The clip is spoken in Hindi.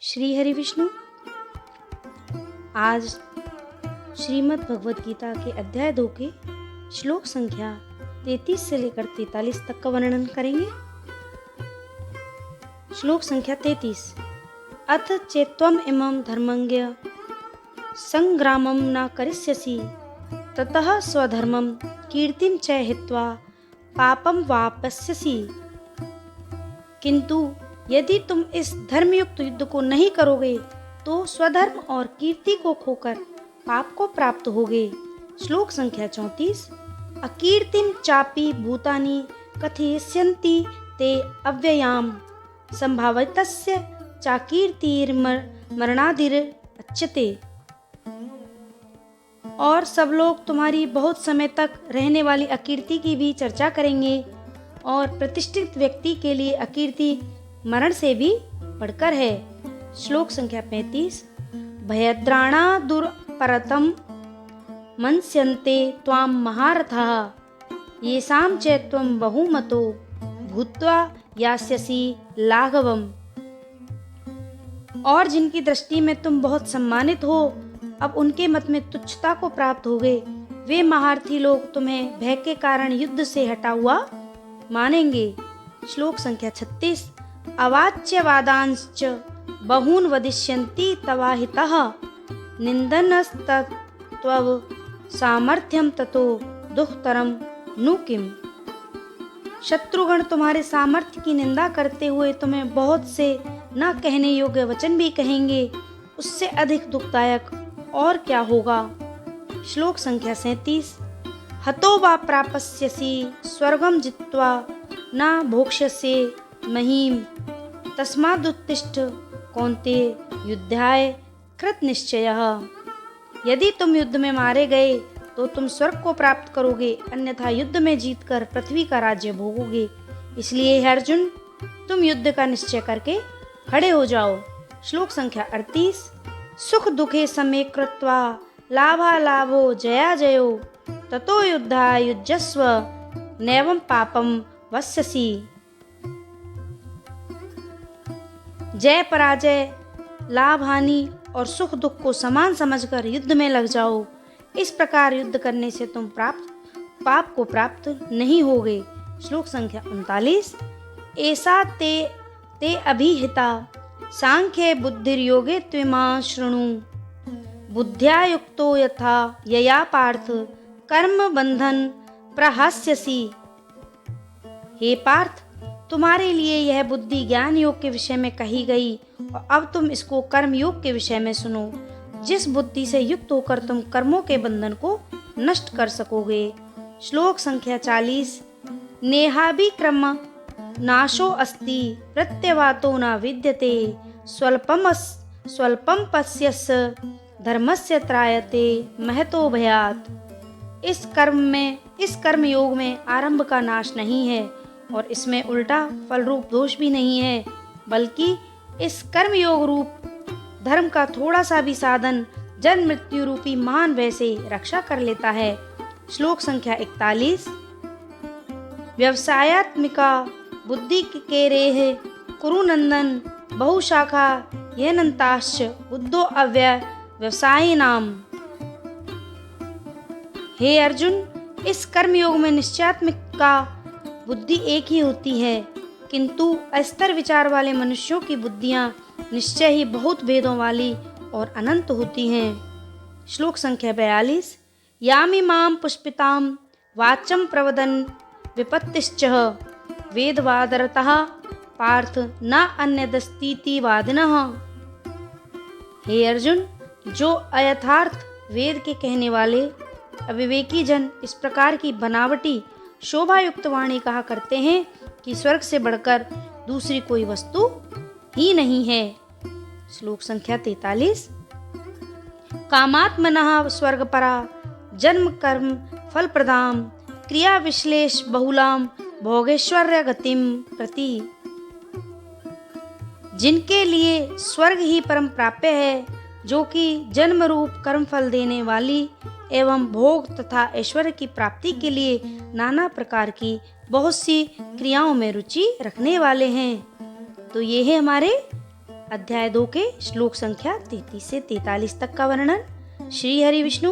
श्री हरि विष्णु। आज श्रीमद् भगवद गीता के अध्याय 2 के श्लोक संख्या 33 से लेकर 43 तक का वर्णन करेंगे। श्लोक संख्या 33। अथ चेत्त्वम् इमं धर्मज्ञ संग्रामं न करिष्यसि ततः स्वधर्मं कीर्तिं च हित्वा पापं वाप्स्यसि। किंतु यदि तुम इस धर्मयुक्त युद्ध को नहीं करोगे तो स्वधर्म और कीर्ति को खोकर पाप को प्राप्त होगे। श्लोक संख्या 34। अकीर्तिं चापि भूतानि कथयिष्यन्ति ते अव्ययाम संभावितस्य चाकीर्तिर्मरणादिरच्यते। और सब लोग तुम्हारी बहुत समय तक रहने वाली अकीर्ति की भी चर्चा करेंगे, और प्रतिष्ठित व्यक्ति के लिए अकीर्ति मरण से भी बढ़कर है। श्लोक संख्या 35। भयद्राणा दुरपरतं मन्स्यन्ते त्वां महारथः येषां च त्वं बहुमतो भूत्वा यास्यसि लाघवम्। और जिनकी दृष्टि में तुम बहुत सम्मानित हो, अब उनके मत में तुच्छता को प्राप्त हो गए, वे महारथी लोग तुम्हें भय के कारण युद्ध से हटा हुआ मानेंगे। श्लोक संख्या 36। अवाच्यवादांश्च बहून् वदिष्यन्ति तवाहितः निन्दनस्तत्त्वं सामर्थ्यं ततो दुःखतरं नु किम्। शत्रुगण तुम्हारे सामर्थ्य की निंदा करते हुए तुम्हें बहुत से न कहने योग्य वचन भी कहेंगे, उससे अधिक दुखदायक और क्या होगा। श्लोक संख्या 37। हतो वा प्राप्स्यसि स्वर्गं जित्वा न भोक्ष्यसे महीम् तस्मादुत्तिष्ठ कौन्तेय युद्धाय कृत निश्चयः। यदि तुम युद्ध में मारे गए तो तुम स्वर्ग को प्राप्त करोगे, अन्यथा युद्ध में जीतकर पृथ्वी का राज्य भोगोगे। इसलिए हे अर्जुन, तुम युद्ध का निश्चय करके खड़े हो जाओ। श्लोक संख्या 38। सुख दुखे समे कृत्वा लाभालाभो जया जयो ततो युद्धाय युज्यस्व नैवं पापं वस्यसि। जय पराजय, लाभ हानि और सुख दुख को समान समझकर युद्ध में लग जाओ। इस प्रकार युद्ध करने से तुम पाप को प्राप्त नहीं होगे। श्लोक संख्या 39। ऐसा ते अभिहिता सांख्ये बुद्धिर्योगे त्विमां शृणु बुद्ध्या युक्तो यथा यया पार्थ कर्म बंधन प्रहास्यसि। हे पार्थ, तुम्हारे लिए यह बुद्धि ज्ञान योग के विषय में कही गई, और अब तुम इसको कर्म योग के विषय में सुनो। जिस बुद्धि से युक्त होकर तुम कर्मों के बंधन को नष्ट कर सकोगे। श्लोक संख्या 40। नेहाभिक्रम नाशो अस्ति प्रत्यवातो न विद्यते स्वल्पम पश्यस्य धर्मस्य त्रायते महतो भयात्। इस कर्म योग में आरंभ का नाश नहीं है, और इसमें उल्टा फल रूप दोष भी नहीं है, बल्कि इस कर्म योग रूप धर्म का थोड़ा सा भी साधन जन्म मृत्यु रूपी महान भय से रक्षा कर लेता है। श्लोक संख्या 41। व्यवसायात्मिका बुद्धि के रेह कुरुनंदन बहुशाखा येनन्ताश्च बुद्धो अव्यय व्यवसायी नाम। हे अर्जुन, इस कर्म योग में निश्चयात्मिक का बुद्धि एक ही होती है, किंतु अस्तर विचार वाले मनुष्यों की बुद्धियां निश्चय ही बहुत भेदों वाली और अनंत होती हैं। श्लोक संख्या 42। यामि मां पुष्पितां वाचं प्रवदन् विपत्तिश्च वेदवादरतः पार्थ न अन्यदस्तीति वादिनः। हे अर्जुन, जो अयथार्थ वेद के कहने वाले अविवेकी जन इस प्रकार की बनावटी शोभा युक्त वाणी कहा करते हैं कि स्वर्ग से बढ़कर दूसरी कोई वस्तु ही नहीं है। श्लोक संख्या 43। कामात्मनः स्वर्गपरा जन्म कर्म फल प्रदाम क्रिया विश्लेष बहुलाम भोगेश्वर्य गतिम प्रति। जिनके लिए स्वर्ग ही परम प्राप्य है, जो कि जन्म रूप कर्म फल देने वाली एवं भोग तथा ऐश्वर्य की प्राप्ति के लिए नाना प्रकार की बहुत सी क्रियाओं में रुचि रखने वाले हैं। तो ये है हमारे अध्याय 2 के श्लोक संख्या 33 से 43 तक का वर्णन। श्री हरि विष्णु